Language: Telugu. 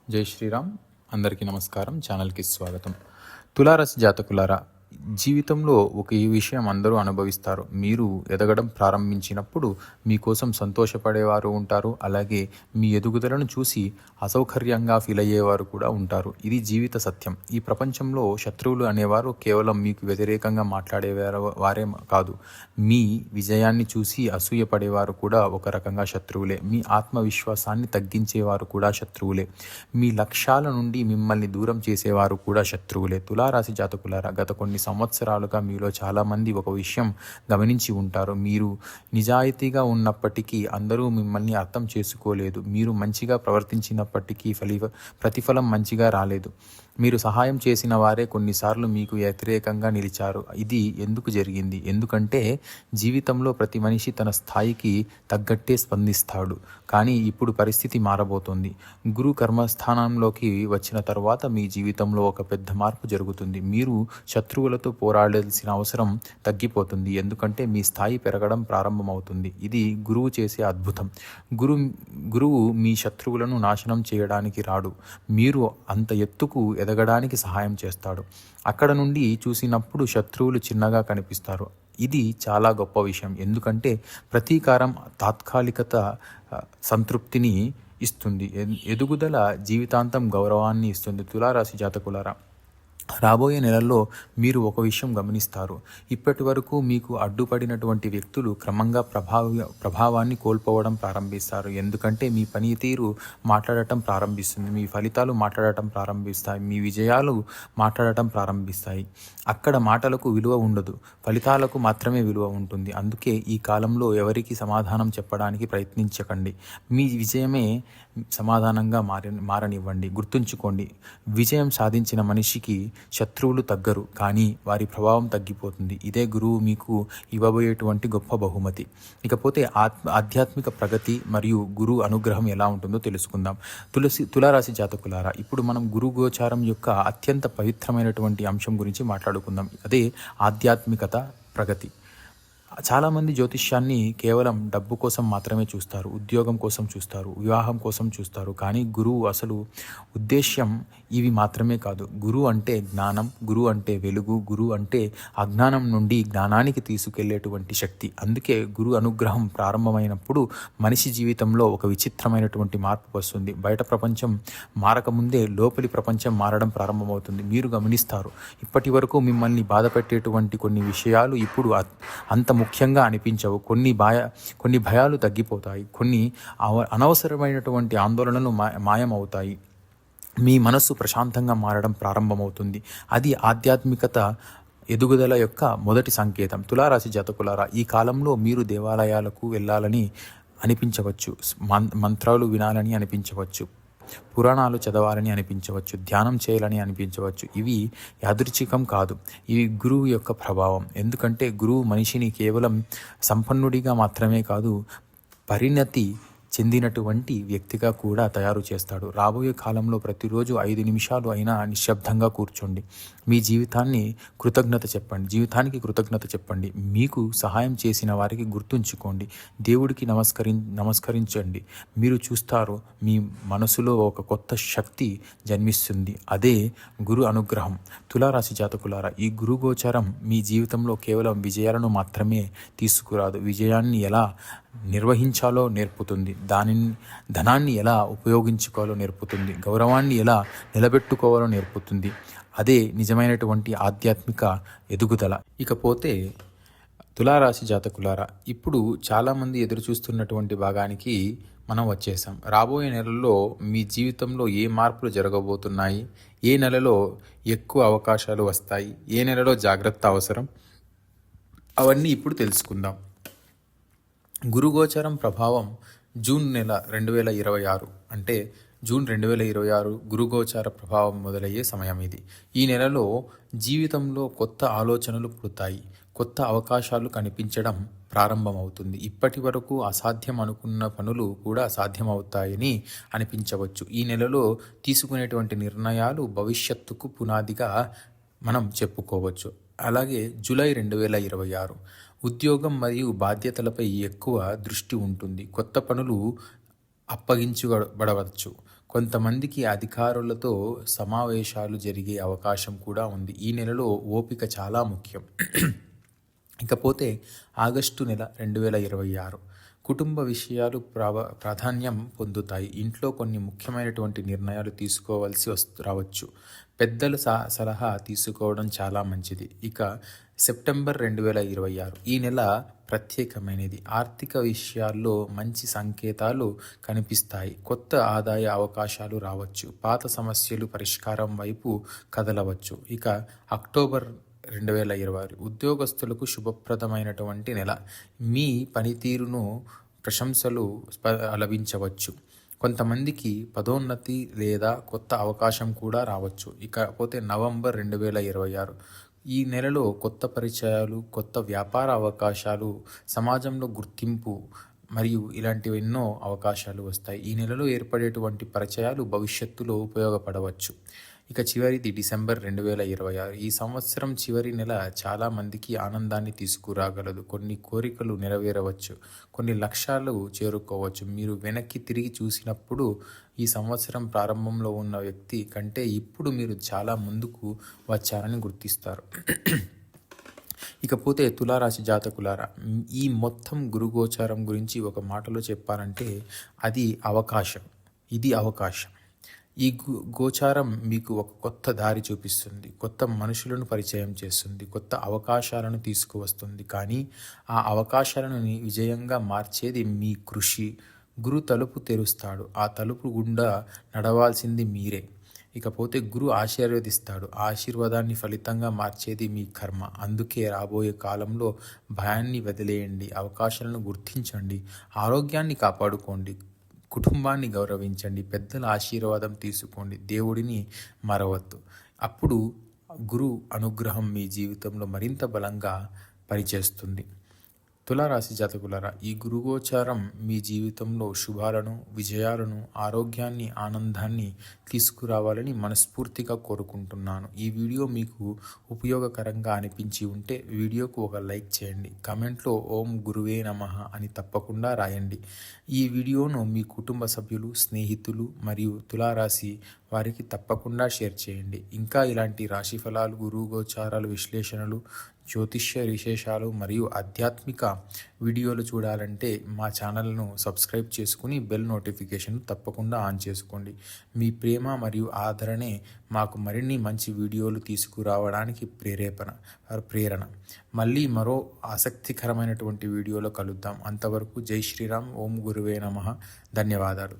జై శ్రీరామ్. అందరికీ నమస్కారం. ఛానల్కి స్వాగతం. తులారాశి జాతకులారా, జీవితంలో ఒక ఈ విషయం అందరూ అనుభవిస్తారు. మీరు ఎదగడం ప్రారంభించినప్పుడు మీకోసం సంతోషపడేవారు ఉంటారు. అలాగే మీ ఎదుగుదలను చూసి అసౌకర్యంగా ఫీల్ అయ్యేవారు కూడా ఉంటారు. ఇది జీవిత సత్యం. ఈ ప్రపంచంలో శత్రువులు అనేవారు కేవలం మీకు వ్యతిరేకంగా వారే కాదు. మీ విజయాన్ని చూసి అసూయపడేవారు కూడా ఒక రకంగా శత్రువులే. మీ ఆత్మవిశ్వాసాన్ని తగ్గించేవారు కూడా శత్రువులే. మీ లక్ష్యాల నుండి మిమ్మల్ని దూరం చేసేవారు కూడా శత్రువులే. తులారాశి జాతకులారా, గత కొన్ని సంవత్సరాలుగా మీలో చాలామంది ఒక విషయం గమనించి ఉంటారు. మీరు నిజాయితీగా ఉన్నప్పటికీ అందరూ మిమ్మల్ని అర్థం చేసుకోలేదు. మీరు మంచిగా ప్రవర్తించినప్పటికీ ప్రతిఫలం మంచిగా రాలేదు. మీరు సహాయం చేసిన వారే కొన్నిసార్లు మీకు వ్యతిరేకంగా నిలిచారు. ఇది ఎందుకు జరిగింది? ఎందుకంటే జీవితంలో ప్రతి మనిషి తన స్థాయికి తగ్గట్టే స్పందిస్తాడు. కానీ ఇప్పుడు పరిస్థితి మారబోతోంది. గురు కర్మస్థానంలోకి వచ్చిన తర్వాత మీ జీవితంలో ఒక పెద్ద మార్పు జరుగుతుంది. మీరు శత్రువులతో పోరాడాల్సిన అవసరం తగ్గిపోతుంది. ఎందుకంటే మీ స్థాయి పెరగడం ప్రారంభమవుతుంది. ఇది గురువు చేసే అద్భుతం. గురువు మీ శత్రువులను నాశనం చేయడానికి రాడు. మీరు అంత ఎత్తుకు ఎదగడానికి సహాయం చేస్తాడు. అక్కడ నుండి చూసినప్పుడు శత్రువులు చిన్నగా కనిపిస్తారు. ఇది చాలా గొప్ప విషయం. ఎందుకంటే ప్రతీకారం తాత్కాలికత సంతృప్తిని ఇస్తుంది. ఎదుగుదల జీవితాంతం గౌరవాన్ని ఇస్తుంది. తులారాశి జాతకులారా, రాబోయే నెలల్లో మీరు ఒక విషయం గమనిస్తారు. ఇప్పటి వరకు మీకు అడ్డుపడినటువంటి వ్యక్తులు క్రమంగా ప్రభావాన్ని కోల్పోవడం ప్రారంభిస్తారు. ఎందుకంటే మీ పనితీరు మాట్లాడటం ప్రారంభిస్తుంది. మీ ఫలితాలు మాట్లాడటం ప్రారంభిస్తాయి. మీ విజయాలు మాట్లాడటం ప్రారంభిస్తాయి. అక్కడ మాటలకు విలువ ఉండదు, ఫలితాలకు మాత్రమే విలువ ఉంటుంది. అందుకే ఈ కాలంలో ఎవరికి సమాధానం చెప్పడానికి ప్రయత్నించకండి. మీ విజయమే సమాధానంగా మారనివ్వండి. గుర్తుంచుకోండి, విజయం సాధించిన మనిషికి శత్రువులు తగ్గరు, కానీ వారి ప్రభావం తగ్గిపోతుంది. ఇదే గురువు మీకు ఇవ్వబోయేటువంటి గొప్ప బహుమతి. ఇకపోతే ఆధ్యాత్మిక ప్రగతి మరియు గురువు అనుగ్రహం ఎలా ఉంటుందో తెలుసుకుందాం. తులారాశి జాతకులారా, ఇప్పుడు మనం గురు గోచారం యొక్క అత్యంత పవిత్రమైనటువంటి అంశం గురించి మాట్లాడుకుందాం. అదే ఆధ్యాత్మికత, ప్రగతి. చాలామంది జ్యోతిష్యాన్ని కేవలం డబ్బు కోసం మాత్రమే చూస్తారు, ఉద్యోగం కోసం చూస్తారు, వివాహం కోసం చూస్తారు. కానీ గురువు అసలు ఉద్దేశ్యం ఇవి మాత్రమే కాదు. గురువు అంటే జ్ఞానం, గురువు అంటే వెలుగు, గురువు అంటే అజ్ఞానం నుండి జ్ఞానానికి తీసుకెళ్లేటువంటి శక్తి. అందుకే గురు అనుగ్రహం ప్రారంభమైనప్పుడు మనిషి జీవితంలో ఒక విచిత్రమైనటువంటి మార్పు వస్తుంది. బయట ప్రపంచం మారకముందే లోపలి ప్రపంచం మారడం ప్రారంభమవుతుంది. మీరు గమనిస్తారు, ఇప్పటి వరకు మిమ్మల్ని బాధ పెట్టేటువంటి కొన్ని విషయాలు ఇప్పుడు అంత ముఖ్యంగా అనిపించవు. కొన్ని భయాలు తగ్గిపోతాయి. కొన్ని అనవసరమైనటువంటి ఆందోళనలు మాయమవుతాయి. మీ మనస్సు ప్రశాంతంగా మారడం ప్రారంభమవుతుంది. అది ఆధ్యాత్మికత ఎదుగుదల యొక్క మొదటి సంకేతం. తులారాశి జాతకులారా, ఈ కాలంలో మీరు దేవాలయాలకు వెళ్ళాలని అనిపించవచ్చు, మంత్రాలు వినాలని అనిపించవచ్చు, పురాణాలు చదవాలని అనిపించవచ్చు, ధ్యానం చేయాలని అనిపించవచ్చు. ఇవి యాదృచ్ఛికం కాదు, ఇవి గురువు యొక్క ప్రభావం. ఎందుకంటే గురువు మనిషిని కేవలం సంపన్నుడిగా మాత్రమే కాదు, పరిణతి చెందినటువంటి వ్యక్తిగా కూడా తయారు చేస్తాడు. రాబోయే కాలంలో ప్రతిరోజు 5 నిమిషాలు అయినా నిశ్శబ్దంగా కూర్చోండి. మీ జీవితానికి కృతజ్ఞత చెప్పండి. మీకు సహాయం చేసిన వారికి గుర్తుంచుకోండి. దేవుడికి నమస్కరించండి. మీరు చూస్తారు, మీ మనసులో ఒక కొత్త శక్తి జన్మిస్తుంది. అదే గురు అనుగ్రహం. తులారాశి జాతకులారా, ఈ గురు గోచారం మీ జీవితంలో కేవలం విజయాలను మాత్రమే తీసుకురాదు, విజయాన్ని ఎలా నిర్వహించాలో నేర్పుతుంది. ధనాన్ని ఎలా ఉపయోగించుకోవాలో నేర్పుతుంది. గౌరవాన్ని ఎలా నిలబెట్టుకోవాలో నేర్పుతుంది. అదే నిజమైనటువంటి ఆధ్యాత్మిక ఎదుగుదల. ఇకపోతే తులారాశి జాతకులారా, ఇప్పుడు చాలామంది ఎదురు చూస్తున్నటువంటి భాగానికి మనం వచ్చేసాం. రాబోయే నెలల్లో మీ జీవితంలో ఏ మార్పులు జరగబోతున్నాయి, ఏ నెలలో ఎక్కువ అవకాశాలు వస్తాయి, ఏ నెలలో జాగ్రత్త అవసరం, అవన్నీ ఇప్పుడు తెలుసుకుందాం. గురుగోచరం ప్రభావం జూన్ నెల 2026, అంటే జూన్ 2026 గురుగోచార ప్రభావం మొదలయ్యే సమయం ఇది. ఈ నెలలో జీవితంలో కొత్త ఆలోచనలు పుడతాయి, కొత్త అవకాశాలు కనిపించడం ప్రారంభమవుతుంది. ఇప్పటి వరకు అసాధ్యం అనుకున్న పనులు కూడా సాధ్యమవుతాయని అనిపించవచ్చు. ఈ నెలలో తీసుకునేటువంటి నిర్ణయాలు భవిష్యత్తుకు పునాదిగా మనం చెప్పుకోవచ్చు. అలాగే జూలై 2026 ఉద్యోగం మరియు బాధ్యతలపై ఎక్కువ దృష్టి ఉంటుంది. కొత్త పనులు అప్పగించబడవచ్చు, కొంతమందికి అధికారులతో సమావేశాలు జరిగే అవకాశం కూడా ఉంది. ఈ నెలలో ఓపిక చాలా ముఖ్యం. ఇకపోతే ఆగస్టు నెల 2026 కుటుంబ విషయాలు ప్రాధాన్యం పొందుతాయి. ఇంట్లో కొన్ని ముఖ్యమైనటువంటి నిర్ణయాలు తీసుకోవాల్సి రావచ్చు. పెద్దల సలహా తీసుకోవడం చాలా మంచిది. ఇక సెప్టెంబర్ 2026 ఈ నెల ప్రత్యేకమైనది. ఆర్థిక విషయాల్లో మంచి సంకేతాలు కనిపిస్తాయి. కొత్త ఆదాయ అవకాశాలు రావచ్చు. పాత సమస్యలు పరిష్కారం వైపు కదలవచ్చు. ఇక అక్టోబర్ 2026 ఉద్యోగస్తులకు శుభప్రదమైనటువంటి నెల. మీ పనితీరును ప్రశంసలు లభించవచ్చు. కొంతమందికి పదోన్నతి లేదా కొత్త అవకాశం కూడా రావచ్చు. ఇకపోతే నవంబర్ 2026 ఈ నెలలో కొత్త పరిచయాలు, కొత్త వ్యాపార అవకాశాలు, సమాజంలో గుర్తింపు మరియు ఇలాంటివి ఎన్నో అవకాశాలు వస్తాయి. ఈ నెలలో ఏర్పడేటువంటి పరిచయాలు భవిష్యత్తులో ఉపయోగపడవచ్చు. ఇక చివరిది డిసెంబర్ 2026 ఈ సంవత్సరం చివరి నెల చాలామందికి ఆనందాన్ని తీసుకురాగలదు. కొన్ని కోరికలు నెరవేరవచ్చు, కొన్ని లక్ష్యాలు చేరుకోవచ్చు. మీరు వెనక్కి తిరిగి చూసినప్పుడు ఈ సంవత్సరం ప్రారంభంలో ఉన్న వ్యక్తి కంటే ఇప్పుడు మీరు చాలా ముందుకు వచ్చారని గుర్తిస్తారు. ఇకపోతే తులారాశి జాతకులారా, ఈ మొత్తం గురుగోచారం గురించి ఒక మాటలో చెప్పాలంటే అది అవకాశం. ఇది అవకాశం. ఈ గోచారం మీకు ఒక కొత్త దారి చూపిస్తుంది, కొత్త మనుషులను పరిచయం చేస్తుంది, కొత్త అవకాశాలను తీసుకువస్తుంది. కానీ ఆ అవకాశాలను విజయంగా మార్చేది మీ కృషి. గురు తలుపు తెరుస్తాడు, ఆ తలుపు గుండా నడవాల్సింది మీరే. ఇకపోతే గురు ఆశీర్వదిస్తాడు, ఆ ఆశీర్వాదాన్ని ఫలితంగా మార్చేది మీ కర్మ. అందుకే రాబోయే కాలంలో భయాన్ని వదిలేయండి, అవకాశాలను గుర్తించండి, ఆరోగ్యాన్ని కాపాడుకోండి, కుటుంబాన్ని గౌరవించండి, పెద్దల ఆశీర్వాదం తీసుకోండి, దేవుడిని మరవద్దు. అప్పుడు గురు అనుగ్రహం మీ జీవితంలో మరింత బలంగా పనిచేస్తుంది. తులారాశి జాతకులారా, ఈ గురుగోచారం మీ జీవితంలో శుభాలను, విజయాలను, ఆరోగ్యాన్ని, ఆనందాన్ని తీసుకురావాలని మనస్ఫూర్తిగా కోరుకుంటున్నాను. ఈ వీడియో మీకు ఉపయోగకరంగా అనిపించి ఉంటే వీడియోకు ఒక లైక్ చేయండి. కామెంట్లో ఓం గురువే నమః అని తప్పకుండా రాయండి. ఈ వీడియోను మీ కుటుంబ సభ్యులు, స్నేహితులు మరియు తులారాశి వారికి తప్పకుండా షేర్ చేయండి. ఇంకా ఇలాంటి రాశి ఫలాలు, గురుగోచారాలు, విశ్లేషణలు, జ్యోతిష్య విశేషాలు మరియు ఆధ్యాత్మిక వీడియోలు చూడాలంటే మా ఛానల్ను సబ్స్క్రైబ్ చేసుకుని బెల్ నోటిఫికేషన్ తప్పకుండా ఆన్ చేసుకోండి. మీ ప్రేమ మరియు ఆదరణే మాకు మరిన్ని మంచి వీడియోలు తీసుకురావడానికి ప్రేరణ. మళ్ళీ మరో ఆసక్తికరమైనటువంటి వీడియోలో కలుద్దాం. అంతవరకు జై శ్రీరామ్. ఓం గురువే నమః. ధన్యవాదాలు.